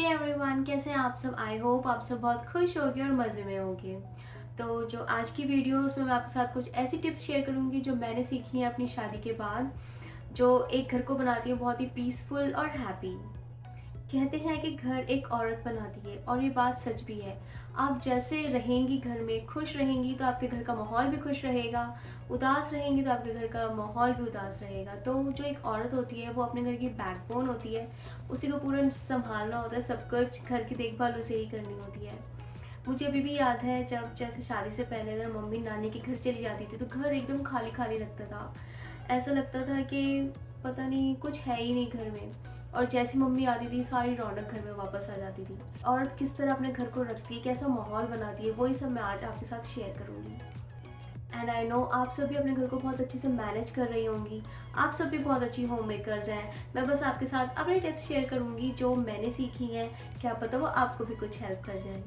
Everyone, कैसे हैं आप सब। आई होप आप सब बहुत खुश होगे और मज़े में होगे। तो जो आज की वीडियो उसमें मैं आपके साथ कुछ ऐसी टिप्स शेयर करूंगी जो मैंने सीखी हैं अपनी शादी के बाद, जो एक घर को बनाती है बहुत ही पीसफुल और हैप्पी। कहते हैं कि घर एक औरत बनाती है और ये बात सच भी है। आप जैसे रहेंगी घर में, खुश रहेंगी तो आपके घर का माहौल भी खुश रहेगा, उदास रहेंगी तो आपके घर का माहौल भी उदास रहेगा। तो जो एक औरत होती है वो अपने घर की बैकबोन होती है, उसी को पूरा संभालना होता है, सब कुछ घर की देखभाल उसे ही करनी होती है। मुझे अभी भी याद है जब जैसे शादी से पहले अगर मम्मी नानी के घर चली जाती थी तो घर एकदम खाली खाली लगता था। ऐसा लगता था कि पता नहीं कुछ है ही नहीं घर में। और जैसी मम्मी आती थी सारी रौनक घर में वापस आ जाती थी। औरत किस तरह अपने घर को रखती है, कैसा माहौल बनाती है, वही सब मैं आज आपके साथ शेयर करूँगी। एंड आई नो आप सभी अपने घर को बहुत अच्छे से मैनेज कर रही होंगी, आप सब भी बहुत अच्छी होम मेकर्स हैं। मैं बस आपके साथ अपने टिप्स शेयर करूँगी जो मैंने सीखी हैं, क्या पता वो आपको भी कुछ हेल्प कर जाए।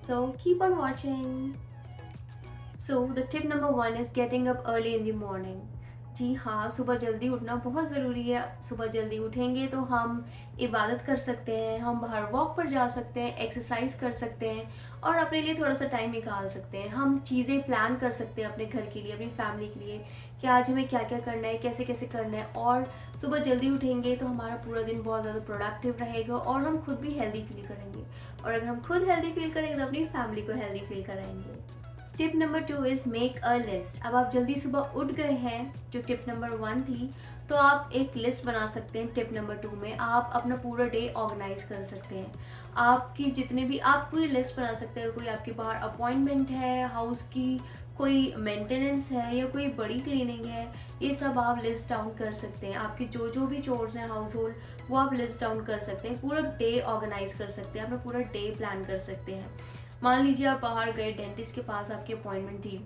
So keep on watching. So the tip number one is getting up early in the morning. जी हाँ, सुबह जल्दी उठना बहुत ज़रूरी है। सुबह जल्दी उठेंगे तो हम इबादत कर सकते हैं, हम बाहर वॉक पर जा सकते हैं, एक्सरसाइज कर सकते हैं और अपने लिए थोड़ा सा टाइम निकाल सकते हैं। हम चीज़ें प्लान कर सकते हैं अपने घर के लिए, अपनी फैमिली के लिए कि आज हमें क्या क्या करना है, कैसे कैसे करना है। और सुबह जल्दी उठेंगे तो हमारा पूरा दिन बहुत ज़्यादा प्रोडक्टिव रहेगा और हम खुद भी हेल्दी फील करेंगे। और अगर हम खुद हेल्दी फील करेंगे तो अपनी फैमिली को हेल्दी फील कराएंगे। Tip number 2 is make a list. अब आप जल्दी सुबह उठ गए हैं, जो टिप नंबर 1 थी, तो आप एक लिस्ट बना सकते हैं। टिप नंबर 2 में आप अपना पूरा डे ऑर्गेनाइज कर सकते हैं। आपकी जितने भी आप पूरी लिस्ट बना सकते हैं। कोई आपके बाहर अपॉइंटमेंट है, हाउस की कोई मेंटेनेंस है या कोई बड़ी क्लीनिंग है, ये सब आप लिस्ट डाउन कर सकते हैं। आपकी जो जो भी चोर्स हैं हाउस होल्ड, वो आप लिस्ट डाउन कर सकते हैं। पूरा डे ऑर्गेनाइज कर सकते हैं, अपना पूरा डे प्लान कर सकते हैं। मान लीजिए आप बाहर गए, डेंटिस्ट के पास आपकी अपॉइंटमेंट थी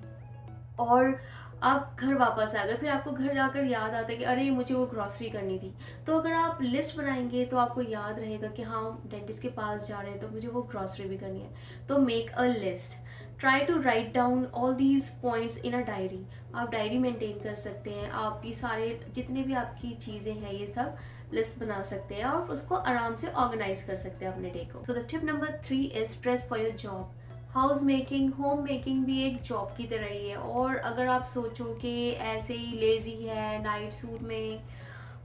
और आप घर वापस आ गए, फिर आपको घर जाकर याद आता है कि अरे मुझे वो ग्रॉसरी करनी थी। तो अगर आप लिस्ट बनाएंगे तो आपको याद रहेगा कि हाँ, डेंटिस्ट के पास जा रहे हैं तो मुझे वो ग्रॉसरी भी करनी है। तो make a list, try to write down all these points in a diary. आप डायरी मेंटेन कर सकते हैं, आप ये सारे जितने भी आपकी चीज़ें हैं ये सब लिस्ट बना सकते हैं और उसको आराम से ऑर्गेनाइज कर सकते हैं अपने डे को। So the tip number 3 is dress for your job. House making, home making भी एक जॉब की तरह ही है। और अगर आप सोचो कि ऐसे ही लेज़ी है, नाइट सूट में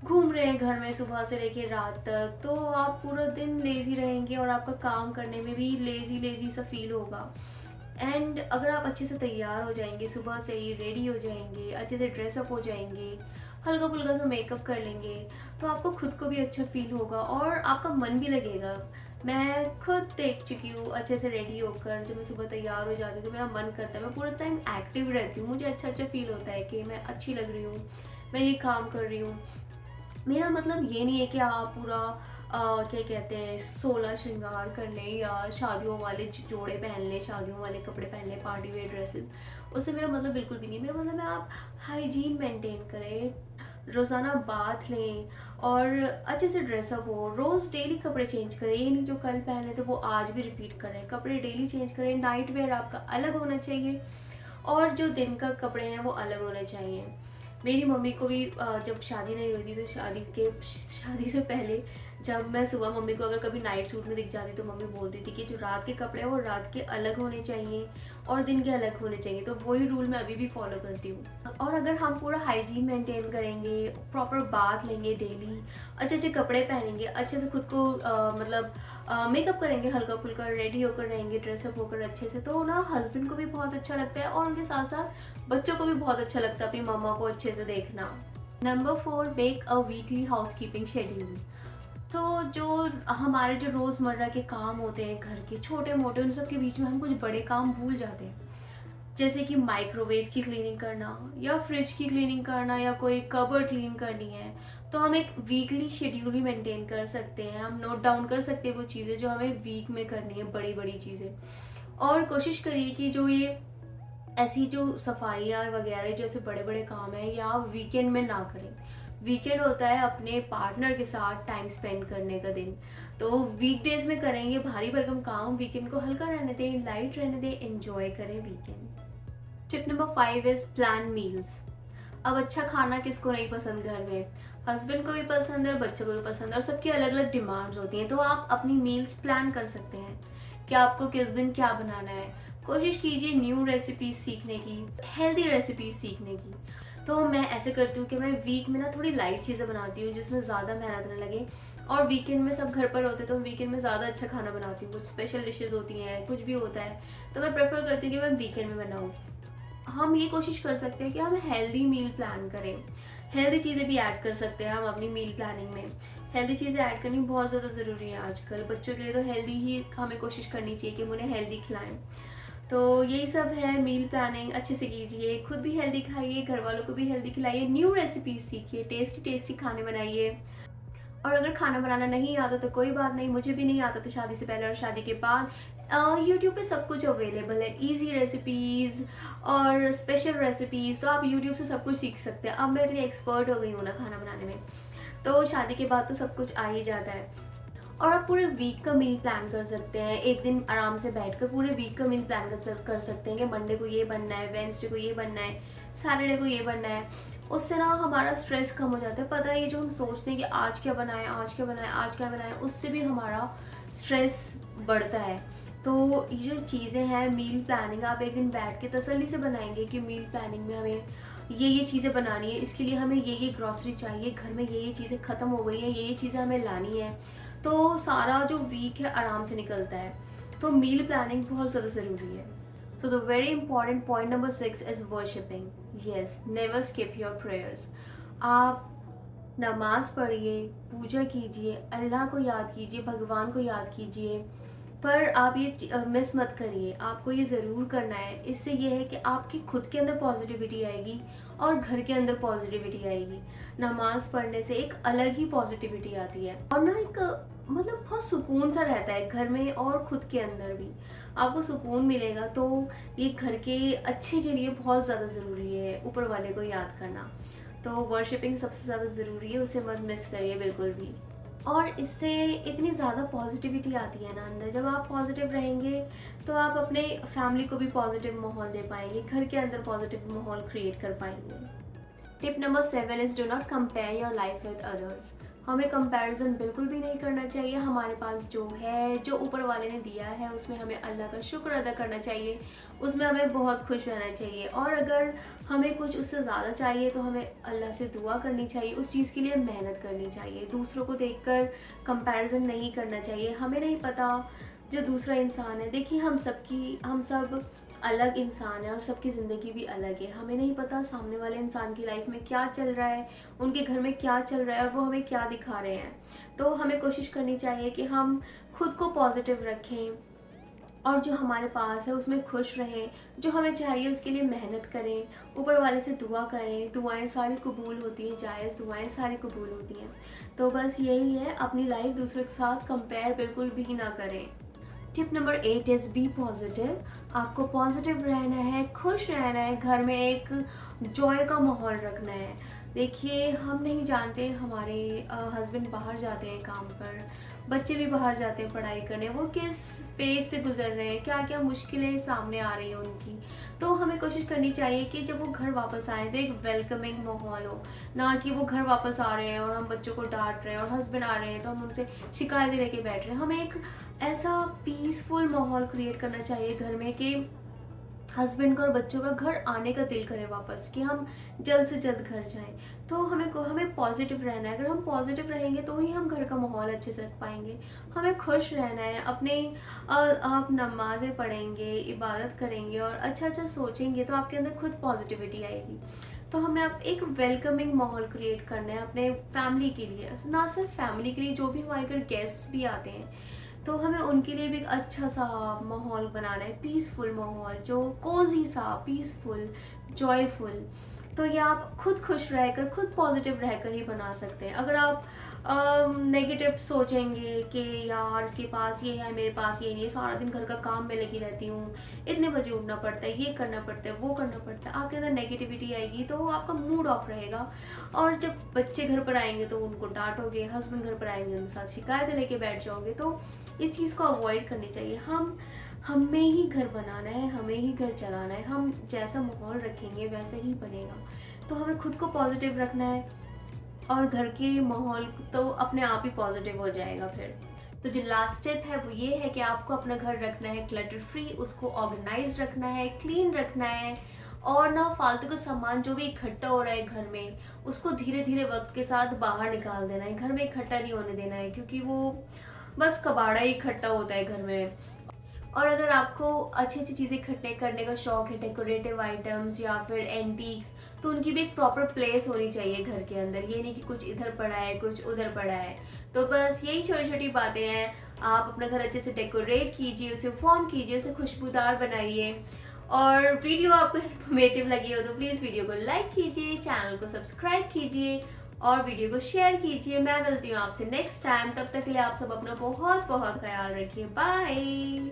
घूम रहे हैं घर में सुबह से लेके रात तक, तो आप पूरा दिन लेज़ी रहेंगे और आपका काम करने में भी लेज़ी लेज़ी सा फील होगा। एंड अगर आप अच्छे से तैयार हो जाएंगे, सुबह से ही रेडी हो जाएंगे, अच्छे से ड्रेसअप हो जाएंगे, हल्का फुल्का सा मेकअप कर लेंगे, तो आपको खुद को भी अच्छा फील होगा और आपका मन भी लगेगा। मैं खुद देख चुकी हूँ अच्छे से रेडी होकर, जब मैं सुबह तैयार हो जाती हूँ तो मेरा मन करता है, मैं पूरा टाइम एक्टिव रहती हूँ, मुझे अच्छा अच्छा फील होता है कि मैं अच्छी लग रही हूँ, मैं ये काम कर रही हूँ। मेरा मतलब ये नहीं है कि आप पूरा क्या कहते हैं 16 श्रृंगार कर लें या शादियों वाले जोड़े पहन लें, शादियों वाले कपड़े पहन लें, पार्टी वेयर ड्रेसेस। उससे मेरा मतलब बिल्कुल भी नहीं है। मेरा मतलब है आप हाइजीन मेंटेन करें, रोज़ाना बाथ लें और अच्छे से ड्रेसअप हो। रोज़ डेली कपड़े चेंज करें, ये नहीं जो कल पहने थे वो आज भी रिपीट करें। कपड़े डेली चेंज करें, नाइट वेयर आपका अलग होना चाहिए और जो दिन का कपड़े हैं वो अलग होने चाहिए। मेरी मम्मी को भी जब शादी नहीं हुई थी तो शादी से पहले जब मैं सुबह मम्मी को अगर कभी नाइट सूट में दिख जाती तो मम्मी बोलती थी कि जो रात के कपड़े हैं वो रात के अलग होने चाहिए और दिन के अलग होने चाहिए। तो वही रूल मैं अभी भी फॉलो करती हूँ। और अगर हम पूरा हाइजीन मेंटेन करेंगे, प्रॉपर बाथ लेंगे डेली, अच्छे अच्छे कपड़े पहनेंगे, अच्छे से खुद को मतलब मेकअप करेंगे, हल्का फुल्का रेडी होकर रहेंगे, ड्रेसअप होकर अच्छे से, तो ना हस्बैंड को भी बहुत अच्छा लगता है और उनके साथ साथ बच्चों को भी बहुत अच्छा लगता है अपनी मम्मा को अच्छे से देखना। Number 4, make a weekly house keeping schedule. तो जो हमारे जो रोज़मर्रा के काम होते हैं घर के छोटे मोटे, उन सब के बीच में हम कुछ बड़े काम भूल जाते हैं। जैसे कि माइक्रोवेव की क्लीनिंग करना या फ्रिज की क्लीनिंग करना या कोई कबर्ड क्लीन करनी है, तो हम एक वीकली शेड्यूल भी मेंटेन कर सकते हैं। हम नोट डाउन कर सकते हैं वो चीज़ें जो हमें वीक में करनी है, बड़ी बड़ी चीज़ें। और कोशिश करिए कि जो ये ऐसी जो सफाइयाँ वगैरह जैसे बड़े बड़े काम हैं या आप वीकेंड में ना करें। वीकेंड होता है अपने पार्टनर के साथ टाइम स्पेंड करने का दिन, तो वीकडेज में करेंगे भारी भरकम काम, वीकेंड को हल्का रहने दें, लाइट रहने दें, एंजॉय करें weekend. Tip number 5 is plan meals. अब अच्छा खाना किसको नहीं पसंद घर में। हस्बैंड को भी पसंद है और बच्चों को भी पसंद है और सबकी अलग अलग डिमांड्स होती हैं, तो आप अपनी मील्स प्लान कर सकते हैं कि आपको किस दिन क्या बनाना है। कोशिश कीजिए न्यू रेसिपीज सीखने की, हेल्दी रेसिपीज सीखने की। तो मैं ऐसे करती हूँ कि मैं वीक में ना थोड़ी लाइट चीज़ें बनाती हूँ जिसमें ज़्यादा मेहनत न लगे, और वीकेंड में सब घर पर होते हैं तो वीकेंड में ज़्यादा अच्छा खाना बनाती हूँ। कुछ स्पेशल डिशेज़ होती हैं, कुछ भी होता है, तो मैं प्रेफर करती हूँ कि मैं वीकेंड में बनाऊँ। हम ये कोशिश कर सकते हैं कि हम हेल्दी मील प्लान करें, हेल्दी चीज़ें भी ऐड कर सकते हैं हम अपनी मील प्लानिंग में। हेल्दी चीज़ें ऐड करनी बहुत ज़्यादा ज़रूरी है आजकल। बच्चों के लिए तो हेल्दी ही हमें कोशिश करनी चाहिए कि हम उन्हें हेल्दी खिलाएं। तो यही सब है, मील प्लानिंग अच्छे से कीजिए, खुद भी हेल्दी खाइए, घर वालों को भी हेल्दी खिलाइए, न्यू रेसिपीज सीखिए, टेस्टी टेस्टी खाने बनाइए। और अगर खाना बनाना नहीं आता तो कोई बात नहीं, मुझे भी नहीं आता था शादी से पहले और शादी के बाद। यूट्यूब पे सब कुछ अवेलेबल है, इजी रेसिपीज़ और स्पेशल रेसिपीज़, तो आप यूट्यूब से सब कुछ सीख सकते हैं। अब मैं इतनी एक्सपर्ट हो गई हूँ ना खाना बनाने में, तो शादी के बाद तो सब कुछ आ ही जाता है। और आप पूरे वीक का मील प्लान कर सकते हैं, एक दिन आराम से बैठकर पूरे वीक का मील प्लान कर सकते हैं कि मंडे को ये बनना है, वेडनेसडे को ये बनना है, सैटरडे को ये बनना है। उससे ना हमारा स्ट्रेस कम हो जाता है। पता है, ये जो हम सोचते हैं कि आज क्या बनाएं, आज क्या बनाएं, आज क्या बनाएं, उससे भी हमारा स्ट्रेस बढ़ता है। तो ये जो चीज़ें हैं मील प्लानिंग, आप एक दिन बैठ के तसल्ली से बनाएंगे कि मील प्लानिंग में हमें ये चीज़ें बनानी है, इसके लिए हमें ये ग्रॉसरी चाहिए, घर में ये चीज़ें ख़त्म हो गई हैं, ये चीज़ें हमें लानी है, तो सारा जो वीक है आराम से निकलता है। तो मील प्लानिंग बहुत ज़्यादा ज़रूरी है। So the very important point number 6 is worshipping. Yes, never skip your prayers. आप नमाज़ पढ़िए, पूजा कीजिए, अल्लाह को याद कीजिए, भगवान को याद कीजिए, पर आप ये मिस मत करिए। आपको ये ज़रूर करना है। इससे ये है कि आपकी खुद के अंदर पॉजिटिविटी आएगी और घर के अंदर पॉजिटिविटी आएगी। नमाज़ पढ़ने से एक अलग ही पॉजिटिविटी आती है और ना एक मतलब बहुत सुकून सा रहता है घर में और खुद के अंदर भी। आपको सुकून मिलेगा, तो ये घर के अच्छे के लिए बहुत ज़्यादा ज़रूरी है ऊपर वाले को याद करना। तो वर्शिपिंग सबसे ज़्यादा ज़रूरी है, उसे मत मिस करिए बिल्कुल भी। और इससे इतनी ज़्यादा पॉजिटिविटी आती है ना अंदर। जब आप पॉजिटिव रहेंगे तो आप अपने फैमिली को भी पॉजिटिव माहौल दे पाएंगे, घर के अंदर पॉजिटिव माहौल क्रिएट कर पाएंगे। Tip number 7 is do not compare your life with others. हमें कंपैरिजन बिल्कुल भी नहीं करना चाहिए। हमारे पास जो है, जो ऊपर वाले ने दिया है, उसमें हमें अल्लाह का शुक्र अदा करना चाहिए, उसमें हमें बहुत खुश रहना चाहिए। और अगर हमें कुछ उससे ज़्यादा चाहिए तो हमें अल्लाह से दुआ करनी चाहिए, उस चीज़ के लिए मेहनत करनी चाहिए। दूसरों को देखकर कंपैरिजन नहीं करना चाहिए। हमें नहीं पता जो दूसरा इंसान है, देखिए हम सब अलग इंसान है और सबकी ज़िंदगी भी अलग है। हमें नहीं पता सामने वाले इंसान की लाइफ में क्या चल रहा है, उनके घर में क्या चल रहा है और वो हमें क्या दिखा रहे हैं। तो हमें कोशिश करनी चाहिए कि हम खुद को पॉजिटिव रखें और जो हमारे पास है उसमें खुश रहें। जो हमें चाहिए उसके लिए मेहनत करें, ऊपर वाले से दुआ करें। दुआएं सारी कबूल होती हैं, जायज़ दुआएं सारी कबूल होती हैं। तो बस यही है, अपनी लाइफ दूसरों के साथ कंपेयर बिल्कुल भी ना करें। Tip number 8 is be positive. आपको पॉजिटिव रहना है, खुश रहना है, घर में एक जॉय का माहौल रखना है। देखिए, हम नहीं जानते हमारे हस्बैंड बाहर जाते हैं काम पर, बच्चे भी बाहर जाते हैं पढ़ाई करने, वो किस फेज़ से गुजर रहे हैं, क्या क्या मुश्किलें सामने आ रही हैं उनकी। तो हमें कोशिश करनी चाहिए कि जब वो घर वापस आएँ तो एक वेलकमिंग माहौल हो, ना कि वो घर वापस आ रहे हैं और हम बच्चों को डांट रहे हैं, और हस्बैंड आ रहे हैं तो हम उनसे शिकायतें लेके बैठ रहे हैं। हमें एक ऐसा पीसफुल माहौल क्रिएट करना चाहिए घर में कि हस्बैंड का और बच्चों का घर आने का दिल करे वापस, कि हम जल्द से जल्द घर जाएं। तो हमें पॉजिटिव रहना है। अगर हम पॉजिटिव रहेंगे तो ही हम घर का माहौल अच्छे से रख पाएंगे। हमें खुश रहना है। आप नमाज़ें पढ़ेंगे, इबादत करेंगे और अच्छा अच्छा सोचेंगे तो आपके अंदर खुद पॉजिटिविटी आएगी। तो हमें अब एक वेलकमिंग माहौल क्रिएट करना है अपने फैमिली के लिए, ना सिर्फ फैमिली के लिए, जो भी हमारे घर गेस्ट भी आते हैं तो हमें उनके लिए भी एक अच्छा सा माहौल बनाना है, पीसफुल माहौल, जो कोजी सा, पीसफुल, जॉयफुल। तो ये आप खुद खुश रहकर, खुद पॉजिटिव रहकर ही बना सकते हैं। अगर आप नेगेटिव सोचेंगे कि यार इसके पास ये है, मेरे पास ये नहीं है, सारा दिन घर का काम में लगी रहती हूँ, इतने बजे उठना पड़ता है, ये करना पड़ता है, वो करना पड़ता है, आपके अंदर नेगेटिविटी आएगी तो आपका मूड ऑफ रहेगा। और जब बच्चे घर पर आएंगे तो उनको डांटोगे, हस्बैंड घर पर आएंगे उनके साथ शिकायतें लेके बैठ जाओगे। तो इस चीज़ को अवॉइड करनी चाहिए। हमें ही घर बनाना है, हमें ही घर चलाना है। हम जैसा माहौल रखेंगे वैसे ही बनेगा। तो हमें खुद को पॉजिटिव रखना है, और घर के माहौल तो अपने आप ही पॉजिटिव हो जाएगा फिर। तो जो लास्ट स्टेप है वो ये है कि आपको अपना घर रखना है क्लटर फ्री, उसको ऑर्गेनाइज रखना है, क्लीन रखना है, और ना फालतू का सामान जो भी इकट्ठा हो रहा है घर में उसको धीरे धीरे वक्त के साथ बाहर निकाल देना है। घर में इकट्ठा नहीं होने देना है, क्योंकि वो बस कबाड़ा ही इकट्ठा होता है घर में। और अगर आपको अच्छी अच्छी चीज़ें इकट्ठे करने का शौक है, डेकोरेटिव आइटम्स या फिर एंटीक्स, तो उनकी भी एक प्रॉपर प्लेस होनी चाहिए घर के अंदर। ये नहीं कि कुछ इधर पड़ा है कुछ उधर पड़ा है। तो बस यही छोटी छोटी बातें हैं। आप अपना घर अच्छे से डेकोरेट कीजिए, उसे फॉर्म कीजिए, उसे खुशबूदार बनाइए। और वीडियो आपको इन्फॉर्मेटिव लगी हो तो प्लीज़ वीडियो को लाइक कीजिए, चैनल को सब्सक्राइब कीजिए और वीडियो को शेयर कीजिए। मैं मिलती हूँ आपसे नेक्स्ट टाइम। तब तक के लिए आप सब अपना बहुत बहुत ख्याल रखिए। बाय।